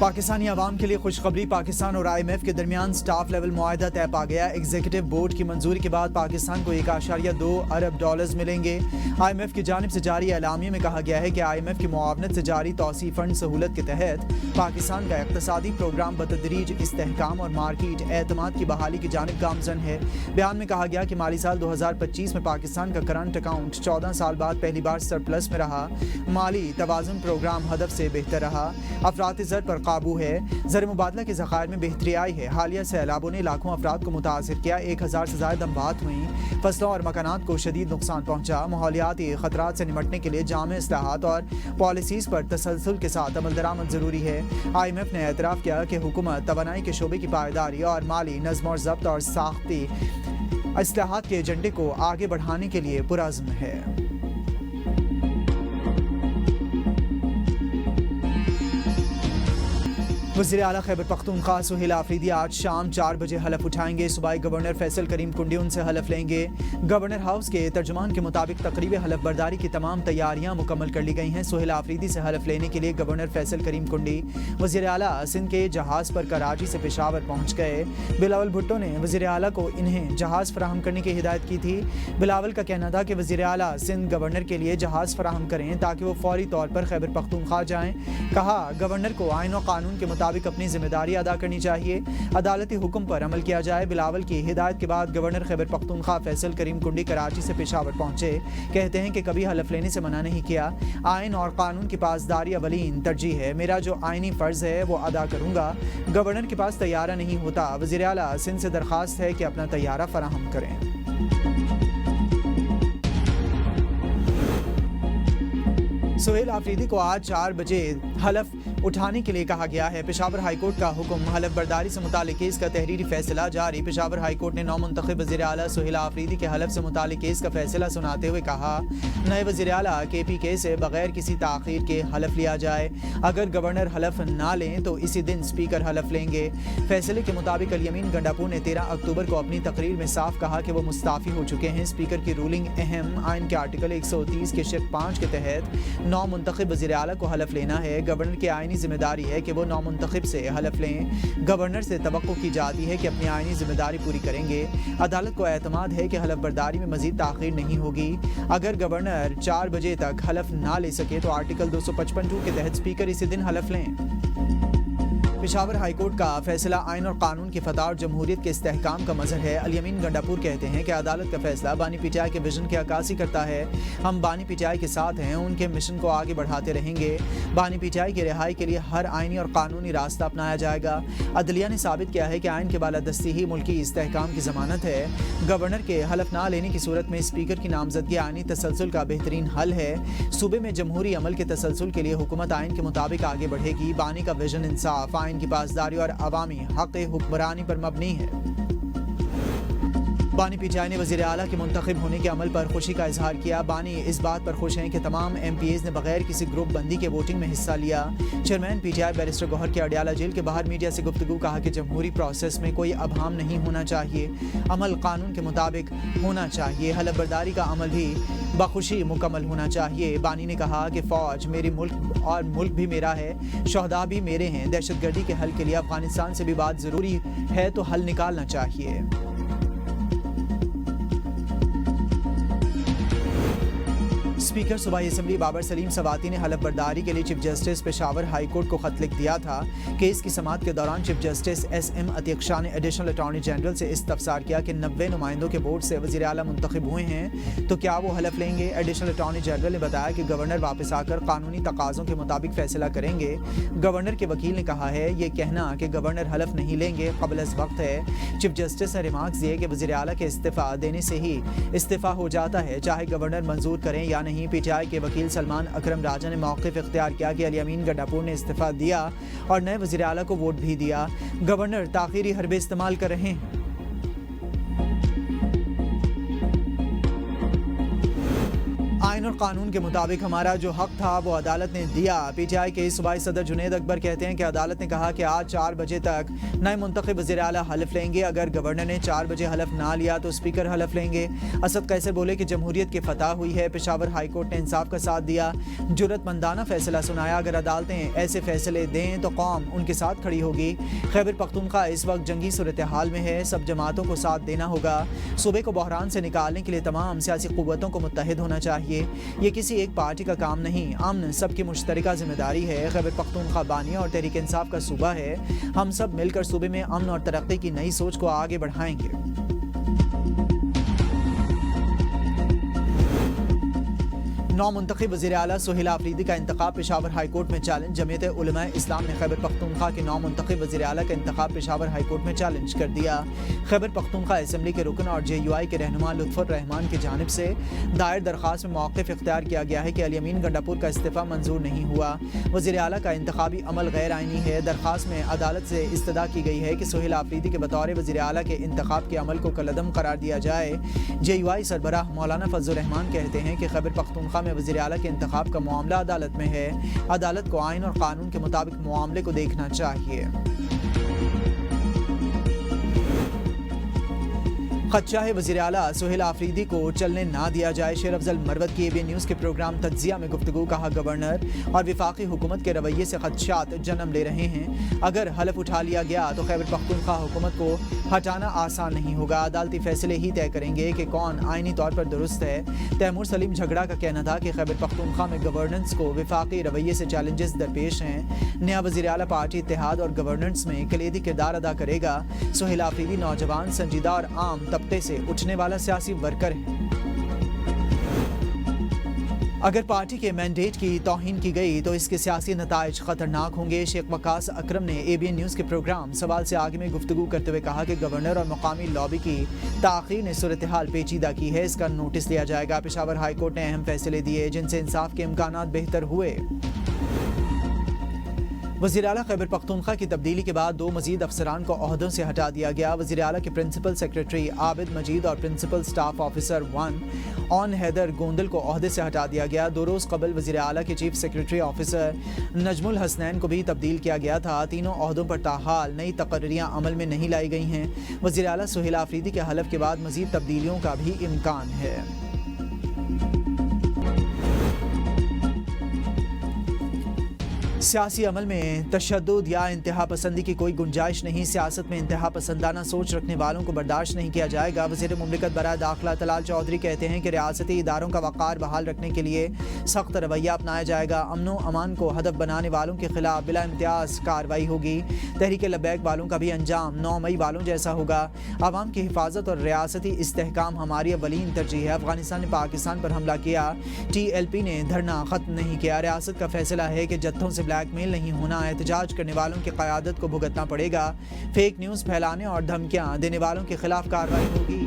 पाकिस्तानी अवाम के लिए खुशखबरी। पाकिस्तान और IMF के दरमियान स्टाफ लेवल मुआहदा तय पा गया। एग्जीक्यूटिव बोर्ड की मंजूरी के बाद पाकिस्तान को $1.2 अरब मिलेंगे। IMF की जानिब से जारी एलामिये में कहा गया है कि IMF की मुआवनत से जारी तौसीफ फंड सहूलत के तहत पाकिस्तान का इक़्तिसादी प्रोग्राम बतदरीज इस्तेहकाम और मार्केट एतमाद की बहाली की जानिब गामजन है। बयान में कहा गया कि माली साल 2025 में पाकिस्तान का करंट अकाउंट 14 साल बाद पहली बार सरप्लस में रहा। माली तवाज़ुन प्रोग्राम हदफ से बेहतर रहा। अफरात ज़र पर काबू है। ज़र मुबादला के ज़खायर में बेहतरी आई है। हालिया सैलाबों ने लाखों अफराद को मुतासिर किया। 1000 से ज़ायद अमवात हुई। फसलों और मकानात को शदीद नुकसान पहुँचा। माहौलियाती ख़तरात से निमटने के लिए जामे इस्लाहात और पॉलिसीज़ पर तसलसल के साथ अमल दरामद ज़रूरी है। IMF ने एतराफ़ किया कि हुकूमत तवानाई के शोबे की पायदारी और माली नज़्म और ज़ब्त और साख्ती इस्लाहात के एजेंडे को आगे बढ़ाने के लिए पुरअज़्म है। वज़ीर आला खैबर पख्तूनख्वा सुहेल आफरीदी आज शाम 4 बजे हलफ उठाएंगे। सूबाई गवर्नर फैसल करीम कुंडी उनसे हलफ लेंगे। गवर्नर हाउस के तर्जुमान के मुताबिक तकरीब हलफ बर्दारी की तमाम तैयारियां मुकम्मल कर ली गई हैं। सुहेल आफरीदी से हलफ लेने के लिए गवर्नर फैसल करीम कुंडी वज़ीर आला सिंध के जहाज़ पर कराची से पेशावर पहुँच गए। बिलावल भुट्टो ने वज़ीर आला को इन्हें जहाज़ फराहम करने की हिदायत की थी। बिलावल का कहना था कि वज़ीर आला सिंध गवर्नर के लिए जहाज़ फराहम करें ताकि वो फौरी तौर पर खैबर पख्तूनख्वा जाएँ। कहा गवर्नर को आइन और कानून के मुताबिक अपनी जिम्मेदारी अदा करनी चाहिए। अदालती हुक्म पर अमल किया जाए। बिलावल की हिदायत के बाद गवर्नर खैबर पख्तूनख्वा फैसल करीम कुंडी कराची से पेशावर पहुंचे। कहते हैं कि कभी हलफ लेने से मना नहीं किया। आइन और कानून की पासदारी अवलीन तरजीह है। मेरा जो आइनी फ़र्ज़ है वो अदा करूंगा। गवर्नर के पास तैयारा नहीं होता। वज़ीर आला सिंध से दरख्वास्त है कि अपना तैयारा फराहम करें। सुहेल आफरीदी को आज 4 बजे हलफ उठाने के लिए कहा गया है। पेशावर हाईकोर्ट का हुक्म। हलफ बर्दारी से मुतालिक केस का तहरीरी फैसला जारी। पेशावर हाईकोर्ट ने नौमुंतखब वज़ीर आला सुहेल आफरीदी के हलफ से मुतालिक केस का फैसला सुनाते हुए कहा नए वज़ीर आला KPK से बगैर किसी ताख़ीर के हलफ लिया जाए। अगर गवर्नर हलफ ना लें तो इसी दिन स्पीकर हलफ लेंगे। फैसले के मुताबिक अल-यमीन गंडापुर ने 13 अक्टूबर को अपनी तकरीर में साफ कहा कि वो मुस्ताफ़ी हो चुके हैं। स्पीकर की रूलिंग अहम। आइन के आर्टिकल 130 के शिक 5 के तहत नौमुंतखब वज़ीर आला को हलफ लेना है। गवर्नर की आइनी जिम्मेदारी है कि वो नौमुंतखब से हलफ लें। गवर्नर से तवक्को की जाती है कि अपनी आइनी जिम्मेदारी पूरी करेंगे। अदालत को एतमाद है कि हलफ बर्दारी में मजीद ताख़ीर नहीं होगी। अगर गवर्नर 4 बजे तक हलफ ना ले सके तो आर्टिकल 255(2) के तहत स्पीकर इसी दिन हलफ लें। पेशावर हाईकोर्ट का फैसला आइन और कानून की फतह और जमहूरियत के इस्तेहकाम का मजहर है। अल-यमीन गंडापुर कहते हैं कि अदालत का फैसला बानी PTI के विजन की अक्कासी करता है। हम बानी PTI के साथ हैं। उनके मिशन को आगे बढ़ाते रहेंगे। बानी PTI की रिहाई के लिए हर आइनी और कानूनी रास्ता अपनाया जाएगा। अदलिया ने साबित किया है कि आइन के बालादस्ती ही मुल्की इस्तेहकाम की ज़मानत है। गवर्नर के हलफ ना लेने की सूरत में स्पीकर की नामजदगी आइनी तसलसल का बेहतरीन हल है। सूबे में जमहूरी अमल के तसलसल के लिए हुकूमत आइन के मुताबिक आगे बढ़ेगी। बानी का विजन इंसाफ, आइन की पासदारी और अवामी हक़ हुक्मरानी पर मबनी है। बानी PTI ने वज़ीर आला के मुंतखब होने के अमल पर खुशी का इजहार किया। बानी इस बात पर खुश हैं कि तमाम MPAs ने बगैर किसी ग्रुप बंदी के वोटिंग में हिस्सा लिया। चेयरमैन PTI बैरिस्टर गौहर के अडियाला जेल के बाहर मीडिया से गुफ्तगू कहा कि जमहूरी प्रोसेस में कोई अभाम नहीं होना चाहिए। अमल कानून के मुताबिक होना चाहिए। हलफ बर्दारी का अमल भी बखुशी मुकम्मल होना चाहिए। बानी ने कहा कि फ़ौज मेरी मुल्क और मुल्क भी मेरा है। शहदा भी मेरे हैं। दहशतगर्दी के हल के लिए अफगानिस्तान से भी बात ज़रूरी है तो हल निकालना चाहिए। स्पीकर सूबाई असम्बली बाबर सलीम सवाती ने हलफ बर्दारी के लिए chief justice Peshawar high court को खत लिख दिया था। केस की समाअत के दौरान chief justice SM Atiq Shah ने एडिशनल अटॉर्नी जनरल से इस्तफसार किया कि 90 नुमाइंदों के वोट से वज़ीर आला मुंतखब हुए हैं तो क्या वो हलफ लेंगे। एडिशनल अटॉर्नी जनरल ने बताया कि गवर्नर वापस आकर कानूनी तकाज़ों के मुताबिक फैसला करेंगे। गवर्नर के वकील ने कहा है ये कहना कि गवर्नर हलफ नहीं लेंगे क़ब्ल अज़ वक्त है। चीफ जस्टिस ने रिमार्क्स दिए कि वज़ीर आला के इस्तीफ़ा देने से ही इस्तीफ़ा हो जाता है, चाहे गवर्नर मंजूर करें या नहीं। PTI के वकील सलमान अकरम राजा ने मौक़िफ़ इख्तियार किया कि अल-यमीन गंडापुर ने इस्तीफ़ा दिया और नए वज़ीर आला को वोट भी दिया। गवर्नर ताख़ीरी हरबे इस्तेमाल कर रहे हैं। आइन आइन और कानून के मुताबिक हमारा जो हक था वो अदालत ने दिया। PTI के सूबाई सदर जुनैद अकबर कहते हैं कि अदालत ने कहा कि आज 4 बजे तक नए मुंतखब वज़ीर आला हलफ लेंगे। अगर गवर्नर ने 4 बजे हलफ ना लिया तो स्पीकर हलफ लेंगे। असद कैसर बोले कि जमहूरियत की फतह हुई है। पेशावर हाई कोर्ट ने इंसाफ का साथ दिया, जुर्रतमंदाना फैसला सुनाया। अगर अदालतें ऐसे फैसले दें तो कौम उनके साथ खड़ी होगी। खैबर पख्तूनख्वा इस वक्त जंगी सूरत हाल में है, सब जमातों को साथ देना होगा। सूबे को बहरान से निकालने के लिए तमाम सियासी कुव्वतों को मुत्तहिद होना चाहिए। ये किसी एक पार्टी का काम नहीं, अमन सबकी मुश्तरका जिम्मेदारी है। खैबर पख्तूनख्वा बानिया और तहरीक इंसाफ का सूबा है। हम सब मिलकर सूबे में अमन और तरक्की की नई सोच को आगे बढ़ाएंगे। नौ मुंतखब वज़ीर आला सुहेल आफरीदी का इंतखाब पेशावर हाई कोर्ट में चैलेंज। जमीयत उलमा इस्लाम ने खैबर पख्तूनख्वा के 9 मुंतखब वज़ीर आला का इंतखाब पेशावर हाई कोर्ट में चैलेंज कर दिया। खैबर पख्तूनख्वा असेंबली के रुकन और JUI के रहनुमा लुत्फुर रहमान की जानिब से दायर दरख्वास्त में मौक़िफ़ इख्तियार किया गया है कि अली अमीन गंडापुर का इस्तीफ़ा मंजूर नहीं हुआ। वज़ीर आला का इंतखाबी अमल गैर आइनी है। दरख्वास्त में अदालत से इस्तदा की गई है कि सुहेल आफरीदी के बतौर वज़ीर आला के इंतखाब के अमल को कलअदम करार दिया जाए। JUI सरबराह मौलाना फजल रहमान कहते हैं कि खैबर पख्तूनख्वा में वज़ीर आला के इंतखाब का मामला अदालत में है। अदालत को आइन और कानून के मुताबिक मामले को देखना चाहिए। खदशा है वज़ीर आला सुहेल आफरीदी को चलने ना दिया जाए। शेर अफजल मरवत की ABN न्यूज़ के प्रोग्राम तज्जिया में गुफ्तगू। कहा गवर्नर और विफाकी हुकूमत के रवैये से खदशात जन्म ले रहे हैं। अगर हलफ उठा लिया गया तो खैबर पख्तूनख्वा हुकूमत को हटाना आसान नहीं होगा। अदालती फैसले ही तय करेंगे कि कौन आइनी तौर पर दुरुस्त है। तैमूर सलीम झगड़ा का कहना था कि खैबर पख्तूनख्वा में गवर्नेंस को विफाकी रवैये से चैलेंजेस दरपेश हैं। नया वज़ीर आला पार्टी इत्तेहाद और गवर्नेंस में कलीदी किरदार अदा करेगा। सुहेल आफरीदी नौजवान, संजीदा और आम तबके से उठने वाला सियासी वर्कर है। अगर पार्टी के मैंडेट की तौहीन की गई तो इसके सियासी नताइज खतरनाक होंगे। शेख वकास अकरम ने ABN न्यूज़ के प्रोग्राम सवाल से आगे में गुफ्तगू करते हुए कहा कि गवर्नर और मकामी लॉबी की ताख़ीर ने सूरत हाल पेचीदा की है। इसका नोटिस लिया जाएगा। पेशावर हाई कोर्ट ने अहम फैसले दिए जिनसे इंसाफ के इम्कानात बेहतर हुए। वज़ीर आला खैबर पख्तूनख्वा की तब्दीली के बाद 2 मज़ीद अफसरान को ओहदों से हटा दिया गया। वज़ीर आला के प्रिंसिपल सेक्रेटरी आबिद मजीद और प्रिंसिपल स्टाफ ऑफिसर 1 ऑन हैदर गोंदल को ओहदे से हटा दिया गया। 2 रोज़ कबल वज़ीर आला के chief secretary officer Najmul Hasnain को भी तब्दील किया गया था। तीनों ओहदों पर ताहाल नई तकर्रियाँ अमल में नहीं लाई गई हैं। वज़ीर आला सुहेल आफरीदी के हलफ के बाद मज़ीद तब्दीलियों का भी इम्कान है। सियासी अमल में तशद्दुद या इंतहा पसंदी की कोई गुंजाइश नहीं। सियासत में इंतहा पसंदाना सोच रखने वालों को बर्दाश्त नहीं किया जाएगा। वज़ीर मुमलिकत बराए दाखिला तलाल चौधरी कहते हैं कि रियासती इदारों का वक़ार बहाल रखने के लिए सख्त रवैया अपनाया जाएगा। अमनो अमान को हदफ बनाने वालों के खिलाफ बिला इम्तियाज़ कार्रवाई होगी। तहरीक लब्बैक वालों का भी अंजाम 9 मई वालों जैसा होगा। आवाम की हिफाजत और रियासती इस्तेहकाम हमारी अवलीन तरजीह है। अफगानिस्तान ने पाकिस्तान पर हमला किया, TLP ने धरना ख़त्म नहीं किया। रियासत का फैसला है कि जत्थों से ब्लैकमेल नहीं होना। एहतजाज करने वालों की क़यादत को भुगतना पड़ेगा। फेक न्यूज़ फैलाने और धमकियां देने वालों के खिलाफ कार्रवाई होगी।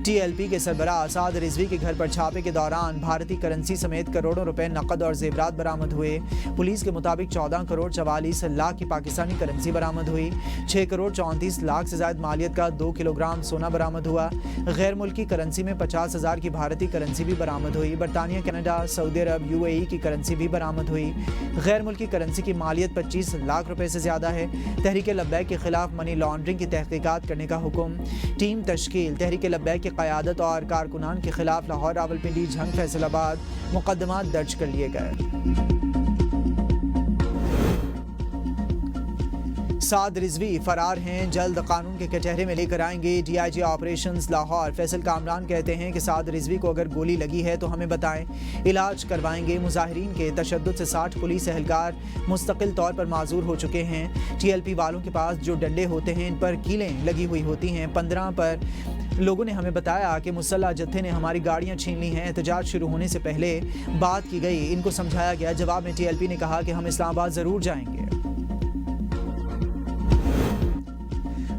TLP के सरबराह साद रिजवी के घर पर छापे के दौरान भारतीय करेंसी समेत करोड़ों रुपए नकद और जेवरात बरामद हुए। पुलिस के मुताबिक 14 करोड़ 44 लाख की पाकिस्तानी करेंसी बरामद हुई। 6 करोड़ 34 लाख से ज़ायद मालियत का 2 किलोग्राम सोना बरामद हुआ। गैर मुल्की करेंसी में 50,000 की भारतीय करेंसी भी बरामद हुई। बरतानिया, कनाडा, सऊदी अरब, UAE की करेंसी भी बरामद हुई। गैर मुल्की करेंसी की मालियत 25 लाख रुपए से ज़्यादा है। तहरीक लब्बैक के खिलाफ मनी लॉन्ड्रिंग की तहकीकात करने का हुक्म। टीम तश्कील। तहरीक लब्बैक के क़यादत और कारकुनान के खिलाफ लाहौर, रावलपिंडी, झंग, फैसलाबाद मुकदमात दर्ज कर लिए गए। साद रिजवी फरार हैं, जल्द कानून के कचहरे में लेकर आएंगे। DIG ऑपरेशंस लाहौर फैसल कामरान कहते हैं कि साद रिजवी को अगर गोली लगी है तो हमें बताएं, इलाज करवाएंगे। मुजाहिरीन के तशद्दुद से 60 पुलिस एहलकार मुस्तकिल तौर पर माजूर हो चुके हैं। TLP वालों के पास जो डंडे होते हैं इन पर कीलें लगी हुई होती हैं। 15 पर लोगों ने हमें बताया कि मुसल्ला जत्थे ने हमारी गाड़ियां छीन ली हैं। एहतजाज शुरू होने से पहले बात की गई, इनको समझाया गया। जवाब में TLP ने कहा कि हम इस्लामाबाद ज़रूर जाएंगे।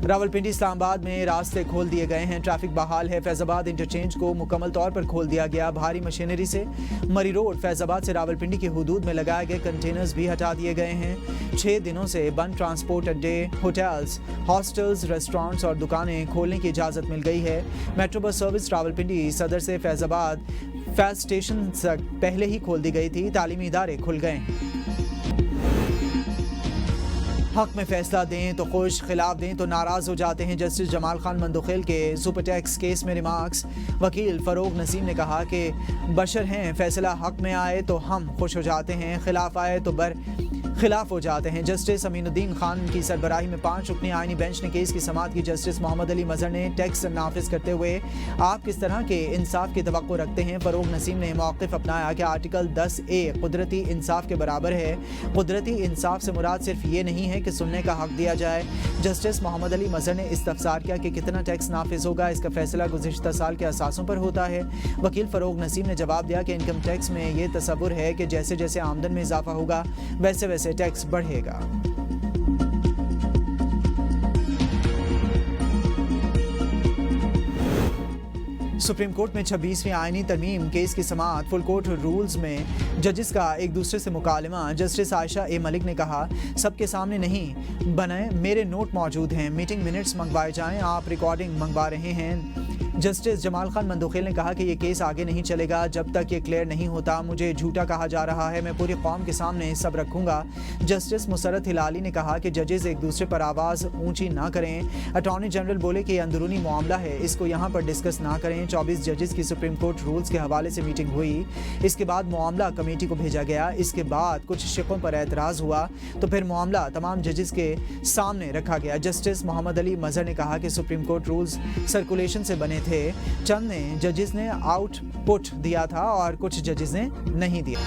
रावलपिंडी इस्लामाबाद में रास्ते खोल दिए गए हैं। ट्रैफिक बहाल है। फैजाबाद इंटरचेंज को मुकम्मल तौर पर खोल दिया गया। भारी मशीनरी से मरी रोड, फैजाबाद से रावलपिंडी की हुदूद में लगाए गए कंटेनर्स भी हटा दिए गए हैं। 6 दिनों से बंद ट्रांसपोर्ट अड्डे, होटल्स, हॉस्टल्स, रेस्टोरेंट्स और दुकानें खोलने की इजाज़त मिल गई है। मेट्रो बस सर्विस रावलपिंडी सदर से फैजाबाद फैज स्टेशन पहले ही खोल दी गई थी, तालीमी इदारे खुल गए। हक में फैसला दें तो खुश, खिलाफ दें तो नाराज हो जाते हैं। जस्टिस जमाल खान मंदोखेल के सुपर टैक्स केस में रिमार्क्स। वकील फरोग नसीम ने कहा कि बशर हैं, फैसला हक में आए तो हम खुश हो जाते हैं, खिलाफ आए तो खिलाफ हो जाते हैं। जस्टिस अमीनुद्दीन खान की सरबराही में 5 रुकनी आईनी बेंच ने केस की समाअत की। जस्टिस मोहम्मद अली मजहर ने टैक्स नाफिज करते हुए आप किस तरह के इंसाफ की तवक्को रखते हैं। फरोग नसीम ने मौक़िफ़ अपनाया कि आर्टिकल 10A कुदरती इंसाफ के बराबर है। कुदरती इंसाफ से मुराद सिर्फ ये नहीं है कि सुनने का हक दिया जाए। जस्टिस मोहम्मद अली मजहर ने इस्तफसार किया कि कितना टैक्स नाफिज होगा, इसका फैसला गुज़िश्ता साल के असासों पर होता है। वकील फरोग नसीम ने जवाब दिया कि इनकम टैक्स में ये तसव्वुर है कि जैसे जैसे आमदन में इजाफा होगा वैसे वैसे टैक्स बढ़ेगा। सुप्रीम कोर्ट में 26वीं आईनी तरमीम केस की समाअत। फुल कोर्ट रूल्स में जजेस का एक दूसरे से मुकालमा। जस्टिस आयशा ए मलिक ने कहा, सबके सामने नहीं बनाए, मेरे नोट मौजूद हैं, मीटिंग मिनट्स मंगवाए जाएं, आप रिकॉर्डिंग मंगवा रहे हैं। जस्टिस जमाल खान मंदोखेल ने कहा कि ये केस आगे नहीं चलेगा जब तक ये क्लियर नहीं होता। मुझे झूठा कहा जा रहा है, मैं पूरी कौम के सामने सब रखूंगा। जस्टिस मुसरत हिलाली ने कहा कि जजेस एक दूसरे पर आवाज़ ऊंची ना करें। अटॉर्नी जनरल बोले कि ये अंदरूनी मामला है, इसको यहाँ पर डिस्कस ना करें। 24 जजेस की सुप्रीम कोर्ट रूल्स के हवाले से मीटिंग हुई। इसके बाद मामला कमेटी को भेजा गया। इसके बाद कुछ शिकों पर एतराज़ हुआ तो फिर मामला तमाम जजेस के सामने रखा गया। जस्टिस मोहम्मद अली मजहर ने कहा कि सुप्रीम कोर्ट रूल्स सर्कुलेशन से बने थे, चंद ने जजेस ने आउटपुट दिया था और कुछ जजेस ने नहीं दिया।